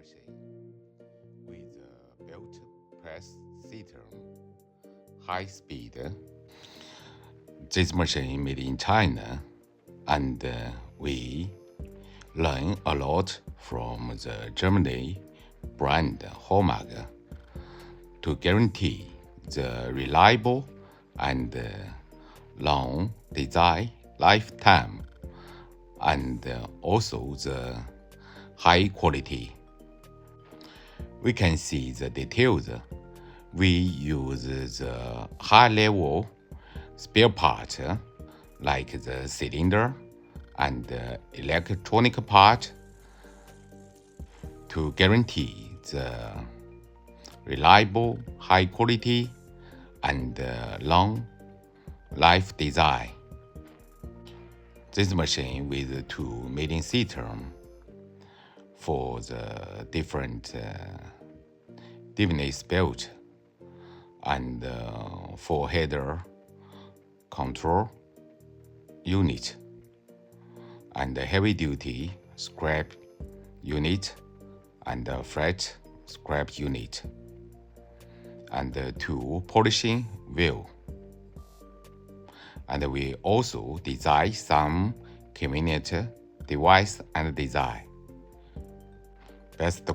machine with a built press system, high speed. This machine made in China, and we learn a lot from the Germany brand Hallmark to guarantee the reliable and long design lifetime and also the high quality. We can see the details. We use the high level spare part like the cylinder and the electronic part to guarantee the reliable, high quality, and long life design. This machine with two mating system for the different device belt and for header control unit and heavy duty scrap unit and flat scrap unit and two polishing wheel. And we also design some convenient device and design. Best